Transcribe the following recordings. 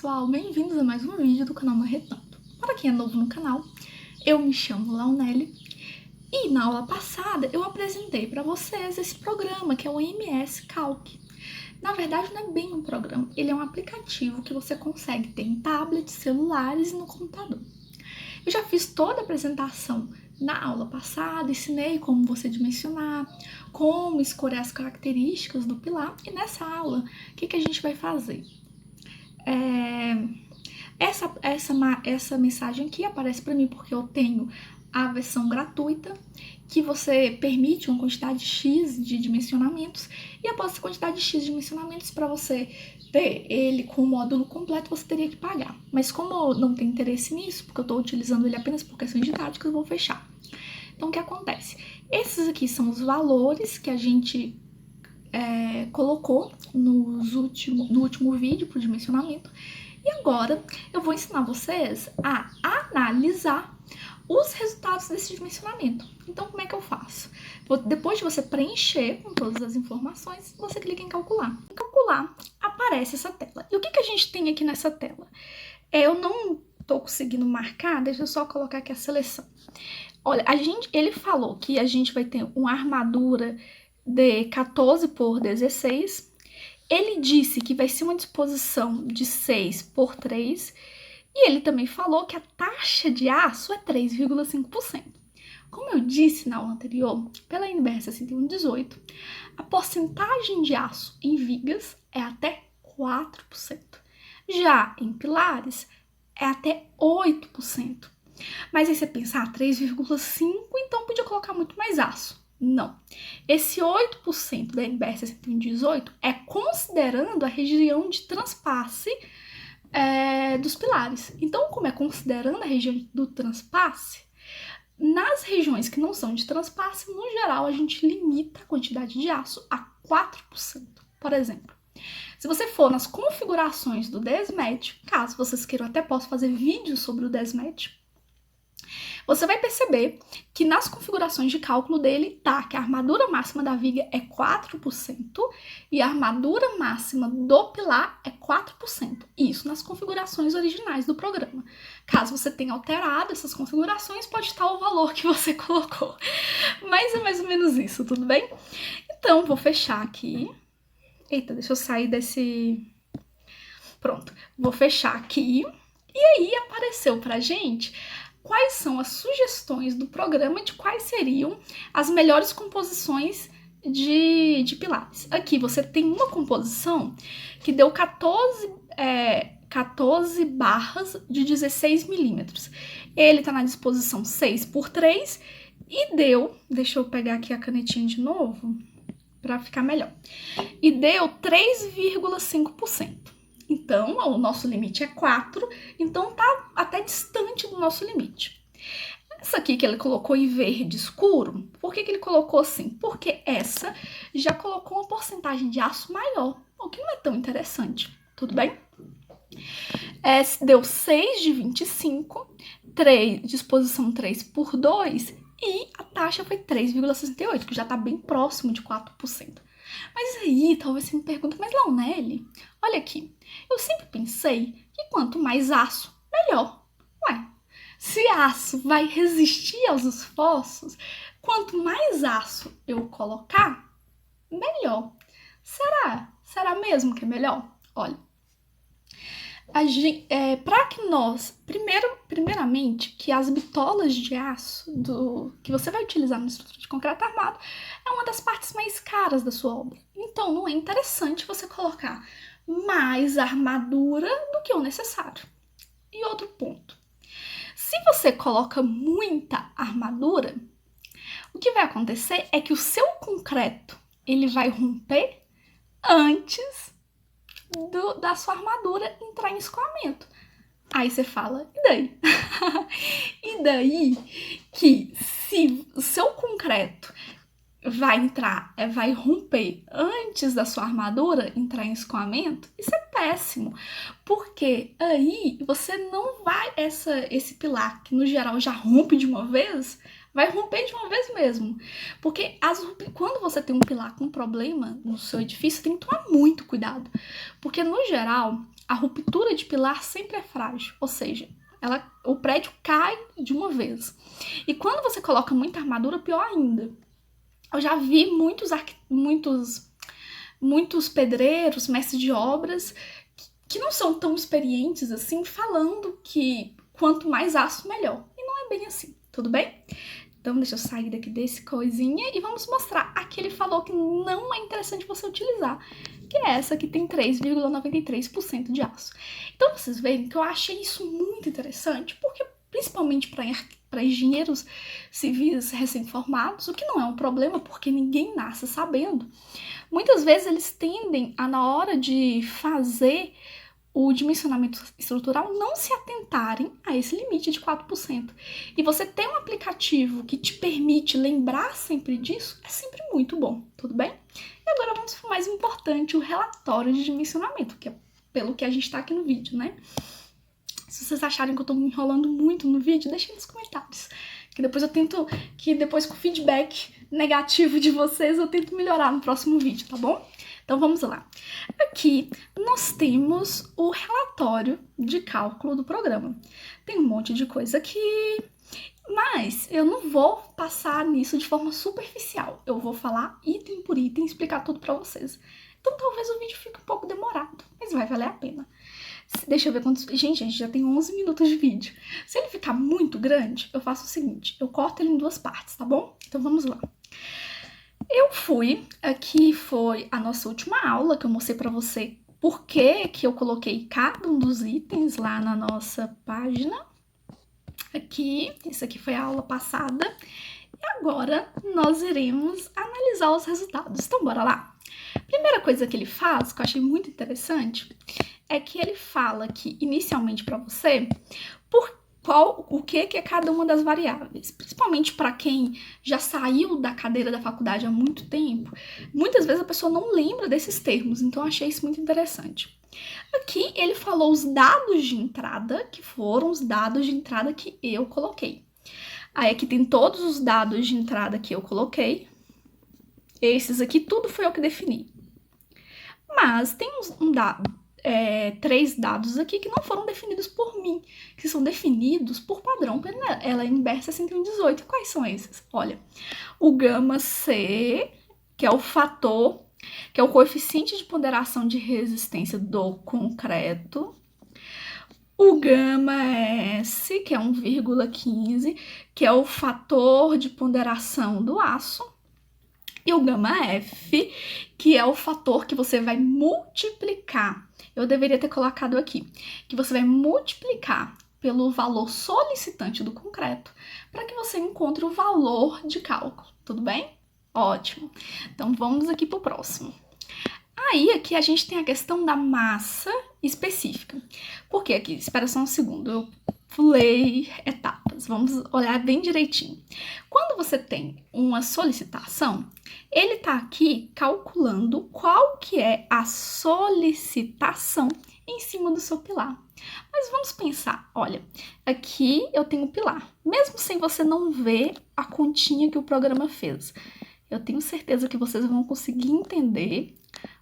pessoal, bem-vindos a mais um vídeo do canal Marretando. Para quem é novo no canal, eu me chamo Launelli e na aula passada eu apresentei para vocês esse programa que é o MS Calc. Na verdade não é bem um programa, ele é um aplicativo que você consegue ter em tablets, celulares e no computador. Eu já fiz toda a apresentação na aula passada, ensinei como você dimensionar, como escolher as características do pilar, e nessa aula, o que a gente vai fazer? Essa mensagem aqui aparece para mim porque eu tenho a versão gratuita, que você permite uma quantidade X de dimensionamentos, e após essa quantidade X de dimensionamentos, para você ter ele com o módulo completo, você teria que pagar. Mas como eu não tenho interesse nisso, porque eu estou utilizando ele apenas por questões didáticas, eu vou fechar. Então, o que acontece? Esses aqui são os valores que a gente colocou no último vídeo para o dimensionamento. E agora eu vou ensinar vocês a analisar os resultados desse dimensionamento. Então, como é que eu faço? Depois de você preencher com todas as informações, você clica em calcular. Em calcular, aparece essa tela. E o que a gente tem aqui nessa tela? Eu não estou conseguindo marcar, deixa eu só colocar aqui a seleção. Olha, ele falou que a gente vai ter uma armadura de 14 por 16. Ele disse que vai ser uma disposição de 6 por 3. E ele também falou que a taxa de aço é 3,5%. Como eu disse na aula anterior, pela NBR 6118, a porcentagem de aço em vigas é até 4%. Já em pilares, é até 8%. Mas aí você pensa, 3,5%, então podia colocar muito mais aço. Não. Esse 8% da NBR 6118 é considerando a região de transpasse dos pilares. Então, como é considerando a região do transpasse, nas regiões que não são de transpasse, no geral, a gente limita a quantidade de aço a 4%. Por exemplo, se você for nas configurações do Desmet, caso vocês queiram, até posso fazer vídeo sobre o Desmet, você vai perceber que nas configurações de cálculo dele tá que a armadura máxima da viga é 4% e a armadura máxima do pilar é 4%. Isso nas configurações originais do programa. Caso você tenha alterado essas configurações, pode estar o valor que você colocou. Mas é mais ou menos isso, tudo bem? Então, vou fechar aqui. Eita, deixa eu sair desse... Pronto, vou fechar aqui. E aí apareceu pra gente quais são as sugestões do programa de quais seriam as melhores composições de pilares. Aqui você tem uma composição que deu 14 barras de 16 milímetros. Ele tá na disposição 6 por 3 e deu, deixa eu pegar aqui a canetinha de novo para ficar melhor, e deu 3,5%. Então, o nosso limite é 4, então tá até distante do nosso limite. Essa aqui que ele colocou em verde escuro, por que ele colocou assim? Porque essa já colocou uma porcentagem de aço maior, o que não é tão interessante, tudo bem? Deu 6 de 25, disposição 3 por 2, e a taxa foi 3,68, que já tá bem próximo de 4%. Mas aí, talvez você me pergunte, mas Launelli, olha aqui, eu sempre pensei que quanto mais aço, melhor. Ué, se aço vai resistir aos esforços, quanto mais aço eu colocar, melhor. Será? Será mesmo que é melhor? Olha, para que nós, primeiramente, que as bitolas de aço que você vai utilizar na estrutura de concreto armado é uma das partes mais caras da sua obra. Então, não é interessante você colocar mais armadura do que o necessário. E outro ponto, se você coloca muita armadura, o que vai acontecer é que o seu concreto ele vai romper antes da sua armadura entrar em escoamento. Aí você fala, e daí? E daí que se o seu concreto vai romper antes da sua armadura entrar em escoamento, isso é péssimo, porque aí você não vai, esse pilar, que no geral já rompe de uma vez, Vai romper de uma vez mesmo. Porque quando você tem um pilar com problema no seu edifício, tem que tomar muito cuidado. Porque, no geral, a ruptura de pilar sempre é frágil. Ou seja, o prédio cai de uma vez. E quando você coloca muita armadura, pior ainda. Eu já vi muitos pedreiros, mestres de obras, que não são tão experientes assim, falando que quanto mais aço, melhor. E não é bem assim, tudo bem? Então, deixa eu sair daqui desse coisinha e vamos mostrar a que ele falou que não é interessante você utilizar, que é essa que tem 3,93% de aço. Então, vocês veem que eu achei isso muito interessante, porque principalmente para engenheiros civis recém-formados, o que não é um problema, porque ninguém nasce sabendo. Muitas vezes eles tendem a, na hora de fazer o dimensionamento estrutural, não se atentarem a esse limite de 4%. E você ter um aplicativo que te permite lembrar sempre disso é sempre muito bom, tudo bem? E agora vamos para o mais importante, o relatório de dimensionamento, que é pelo que a gente está aqui no vídeo, né? Se vocês acharem que eu estou me enrolando muito no vídeo, deixem nos comentários. Que depois com o feedback negativo de vocês, eu tento melhorar no próximo vídeo, tá bom? Então vamos lá. Aqui nós temos o relatório de cálculo do programa. Tem um monte de coisa aqui, mas eu não vou passar nisso de forma superficial. Eu vou falar item por item, explicar tudo pra vocês. Então talvez o vídeo fique um pouco demorado, mas vai valer a pena. Deixa eu ver quantos... Gente, a gente já tem 11 minutos de vídeo. Se ele ficar muito grande, eu faço o seguinte, eu corto ele em 2 partes, tá bom? Então vamos lá. Aqui foi a nossa última aula, que eu mostrei pra você por que eu coloquei cada um dos itens lá na nossa página. Isso aqui foi a aula passada. E agora nós iremos analisar os resultados. Então bora lá. Primeira coisa que ele faz, que eu achei muito interessante, é que ele fala que inicialmente para você o que é cada uma das variáveis, principalmente para quem já saiu da cadeira da faculdade há muito tempo, muitas vezes a pessoa não lembra desses termos, então eu achei isso muito interessante. Aqui ele falou os dados de entrada, que foram os dados de entrada que eu coloquei. Aí aqui tem todos os dados de entrada que eu coloquei, esses aqui tudo foi eu que defini. Mas tem três dados aqui que não foram definidos por mim, que são definidos por padrão pela NBR 6118. Quais são esses? Olha, o gama C, que é o fator, que é o coeficiente de ponderação de resistência do concreto. O gama S, que é 1,15, que é o fator de ponderação do aço. E o gama F, que é o fator que você vai multiplicar. Eu deveria ter colocado aqui, que você vai multiplicar pelo valor solicitante do concreto, para que você encontre o valor de cálculo, tudo bem? Ótimo. Então, vamos aqui para o próximo. Aí, aqui a gente tem a questão da massa específica. Por que aqui? Espera só um segundo, eu pulei etapas. Vamos olhar bem direitinho. Quando você tem uma solicitação, ele está aqui calculando qual que é a solicitação em cima do seu pilar. Mas vamos pensar, olha, aqui eu tenho o pilar. Mesmo sem você não ver a continha que o programa fez, eu tenho certeza que vocês vão conseguir entender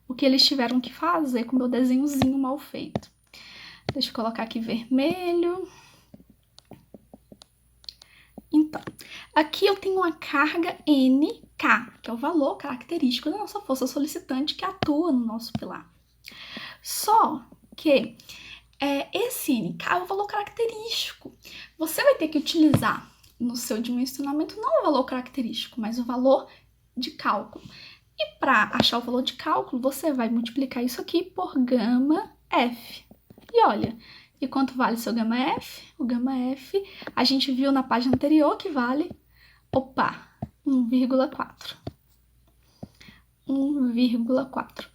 o que eles tiveram que fazer com o meu desenhozinho mal feito. Deixa eu colocar aqui vermelho. Então, aqui eu tenho uma carga NK, que é o valor característico da nossa força solicitante que atua no nosso pilar. Só que esse NK é o valor característico. Você vai ter que utilizar no seu dimensionamento não o valor característico, mas o valor de cálculo. E para achar o valor de cálculo, você vai multiplicar isso aqui por gama F. E olha, e quanto vale seu gama F? O gama F, a gente viu na página anterior que vale, 1,4. 1,4.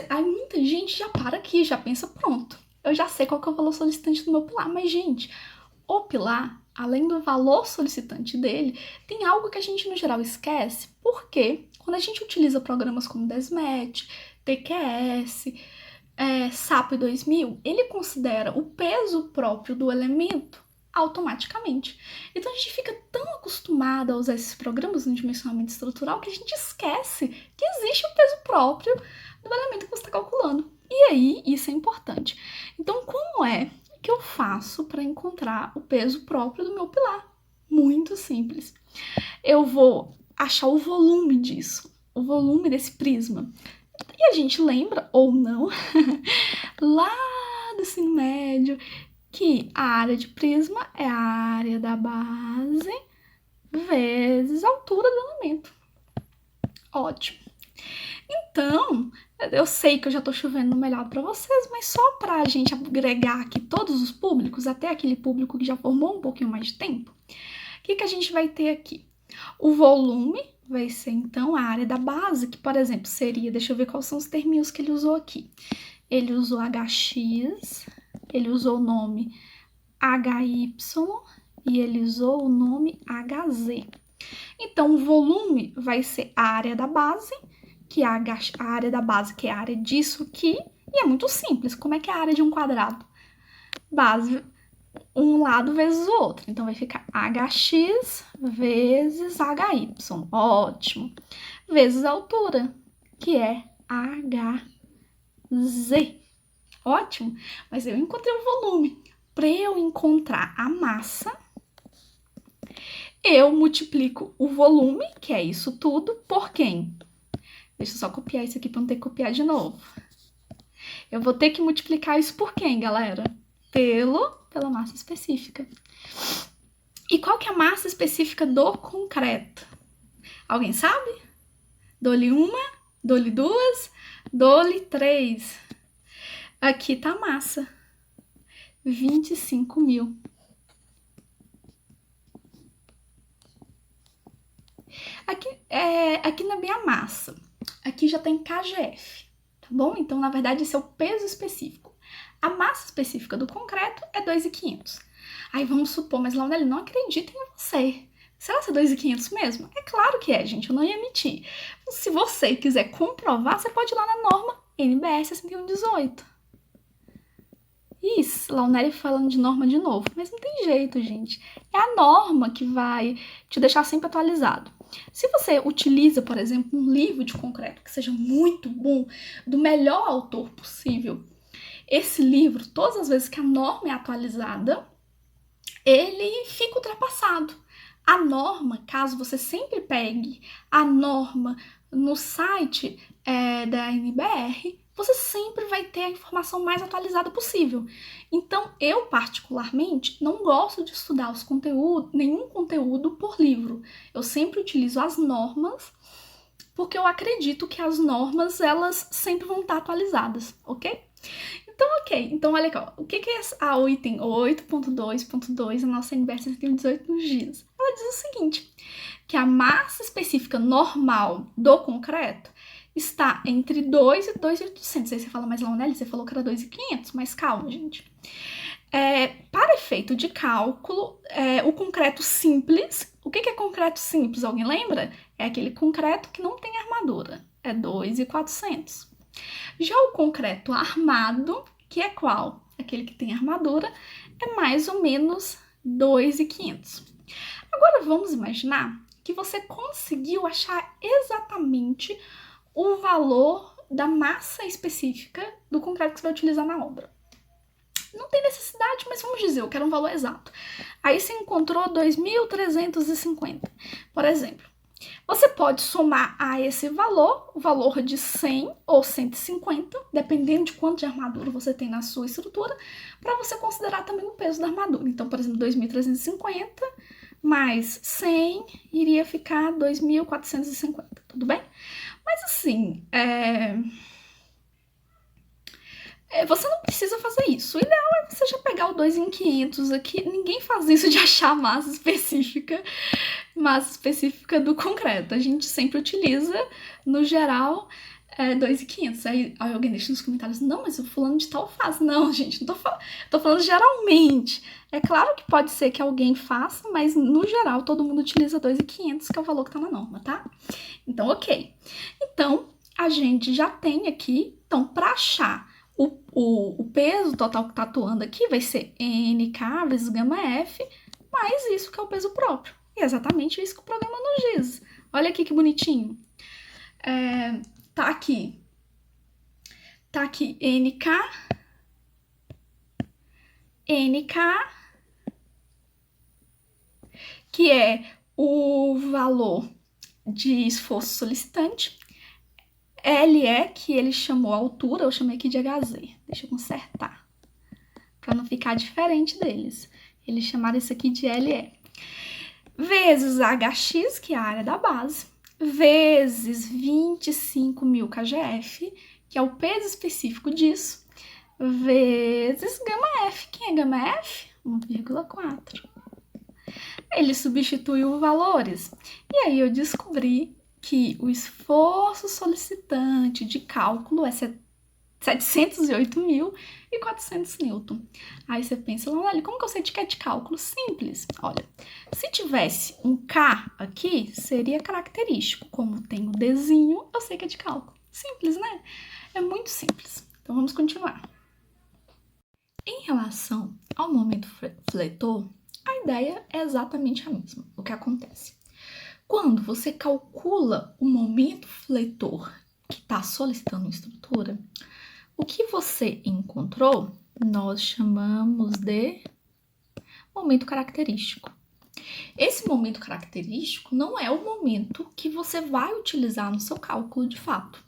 Aí muita gente já para aqui, já pensa, pronto, eu já sei qual que é o valor solicitante do meu pilar. Mas, gente, o pilar, além do valor solicitante dele, tem algo que a gente, no geral, esquece, porque quando a gente utiliza programas como Desmet, TQS, SAP 2000, ele considera o peso próprio do elemento automaticamente. Então a gente fica tão acostumada a usar esses programas no dimensionamento estrutural que a gente esquece que existe o peso próprio do elemento que você está calculando. E aí, isso é importante. Então, como é que eu faço para encontrar o peso próprio do meu pilar? Muito simples. Eu vou achar o volume disso, o volume desse prisma. E a gente lembra, ou não, lá do ensino médio, que a área de prisma é a área da base vezes a altura do elemento. Ótimo. Então, eu sei que eu já tô chovendo no melhor para vocês, mas só para a gente agregar aqui todos os públicos, até aquele público que já formou um pouquinho mais de tempo, o que a gente vai ter aqui? O volume vai ser, então, a área da base, que, por exemplo, seria, deixa eu ver quais são os termos que ele usou aqui. Ele usou HX, ele usou o nome HY e ele usou o nome HZ. Então, o volume vai ser a área da base, que é a área da base, que é a área disso aqui, e é muito simples. Como é que é a área de um quadrado? Base, um lado vezes o outro. Então, vai ficar HX vezes HY. Ótimo. Vezes a altura, que é HZ. Ótimo. Mas eu encontrei o volume. Para eu encontrar a massa, eu multiplico o volume, que é isso tudo, por quem? Deixa eu só copiar isso aqui para não ter que copiar de novo. Eu vou ter que multiplicar isso por quem, galera? Pela massa específica. E qual que é a massa específica do concreto? Alguém sabe? Dou-lhe uma, dou-lhe duas, dou-lhe três. Aqui tá a massa. 25.000. Aqui não é bem a massa. Aqui já tem KGF, tá bom? Então, na verdade, esse é o peso específico. A massa específica do concreto é 2.500. Aí vamos supor, mas Launelli, não acredita em você. Será que é 2.500 mesmo? É claro que é, gente, eu não ia mentir. Se você quiser comprovar, você pode ir lá na norma NBR 6118. Isso, Launelli falando de norma de novo, mas não tem jeito, gente. É a norma que vai te deixar sempre atualizado. Se você utiliza, por exemplo, um livro de concreto que seja muito bom, do melhor autor possível, esse livro, todas as vezes que a norma é atualizada, ele fica ultrapassado. A norma, caso você sempre pegue a norma no site da NBR, você sempre vai ter a informação mais atualizada possível. Então, eu particularmente não gosto de estudar nenhum conteúdo por livro. Eu sempre utilizo as normas, porque eu acredito que as normas, elas sempre vão estar atualizadas, ok? Então, ok. Então, olha aqui, ó. O que é o item 8.2.2, a nossa NBR 118 nos dias? Ela diz o seguinte, que a massa específica normal do concreto está entre 2 e 2.800. Aí você fala, mas Launelli, você falou que era 2.500, mas calma, gente. Para efeito de cálculo, o concreto simples, o que é concreto simples? Alguém lembra? É aquele concreto que não tem armadura, é 2.400. Já o concreto armado, que é qual? Aquele que tem armadura, é mais ou menos 2.500. Agora vamos imaginar que você conseguiu achar exatamente o valor da massa específica do concreto que você vai utilizar na obra. Não tem necessidade, mas vamos dizer, eu quero um valor exato. Aí você encontrou 2.350, por exemplo. Você pode somar a esse valor, o valor de 100 ou 150, dependendo de quanto de armadura você tem na sua estrutura, para você considerar também o peso da armadura. Então, por exemplo, 2.350 mais 100 iria ficar 2.450, tudo bem? Mas assim, você não precisa fazer isso. O ideal é você já pegar o 2 em 500 aqui. Ninguém faz isso de achar a massa específica do concreto. A gente sempre utiliza, no geral, 2.500. Aí alguém deixa nos comentários, não, mas o fulano de tal faz. Não, gente, não tô falando geralmente. É claro que pode ser que alguém faça, mas no geral todo mundo utiliza 2.500, que é o valor que tá na norma, tá? Então, ok. Então, a gente já tem aqui, então, para achar O peso total que está atuando aqui vai ser NK vezes gama F, mais isso que é o peso próprio. E é exatamente isso que o programa nos diz. Olha aqui que bonitinho. Tá aqui NK, que é o valor de esforço solicitante. LE, que ele chamou a altura, eu chamei aqui de HZ. Deixa eu consertar, para não ficar diferente deles. Eles chamaram isso aqui de LE. Vezes HX, que é a área da base, vezes 25.000 kgf, que é o peso específico disso, vezes gama F. Quem é gama F? 1,4. Ele substituiu valores. E aí eu descobri que o esforço solicitante de cálculo é 708.400 newton. Aí você pensa, olha, como que eu sei de que é de cálculo? Simples. Olha, se tivesse um K aqui, seria característico. Como tem o Dzinho, eu sei que é de cálculo. Simples, né? É muito simples. Então vamos continuar. Em relação ao momento fletor, a ideia é exatamente a mesma. O que acontece? Quando você calcula o momento fletor que está solicitando a estrutura, o que você encontrou, nós chamamos de momento característico. Esse momento característico não é o momento que você vai utilizar no seu cálculo de fato.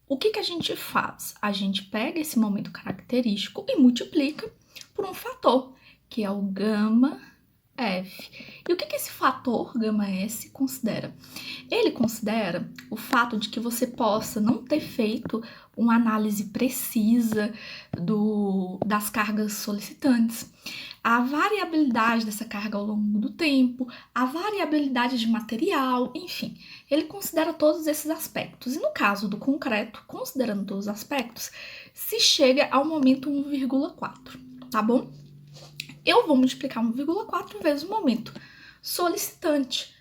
O que a gente faz? A gente pega esse momento característico e multiplica por um fator, que é o gama F. E o que esse fator gama S considera? Ele considera o fato de que você possa não ter feito uma análise precisa das cargas solicitantes, a variabilidade dessa carga ao longo do tempo, a variabilidade de material, enfim, ele considera todos esses aspectos. E no caso do concreto, considerando todos os aspectos, se chega ao momento 1,4, tá bom? Eu vou multiplicar 1,4 vezes o momento solicitante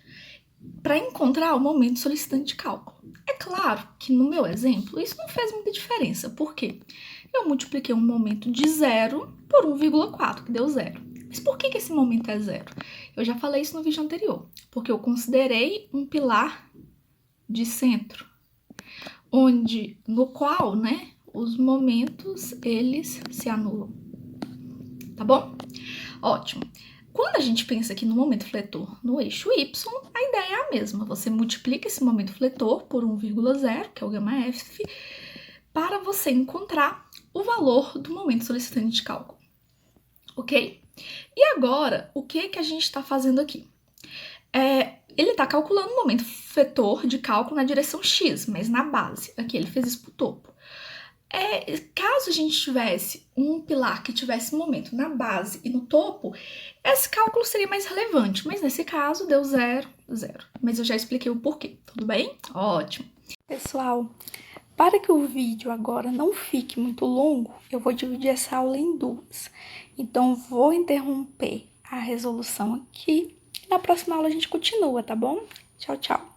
para encontrar o momento solicitante de cálculo. É claro que no meu exemplo isso não fez muita diferença, porque eu multipliquei um momento de 0 por 1,4, que deu 0. Mas por que esse momento é 0? Eu já falei isso no vídeo anterior, porque eu considerei um pilar de centro, no qual, né, os momentos eles se anulam. Tá bom? Ótimo. Quando a gente pensa aqui no momento fletor no eixo Y, a ideia é a mesma. Você multiplica esse momento fletor por 1,0, que é o gama F, para você encontrar o valor do momento solicitante de cálculo. Ok? E agora, o que a gente está fazendo aqui? Ele está calculando o momento fletor de cálculo na direção X, mas na base. Aqui ele fez isso para o topo. Caso a gente tivesse um pilar que tivesse momento na base e no topo, esse cálculo seria mais relevante, mas nesse caso deu 0, 0. Mas eu já expliquei o porquê, tudo bem? Ótimo. Pessoal, para que o vídeo agora não fique muito longo, eu vou dividir essa aula em duas. Então, vou interromper a resolução aqui. Na próxima aula a gente continua, tá bom? Tchau, tchau.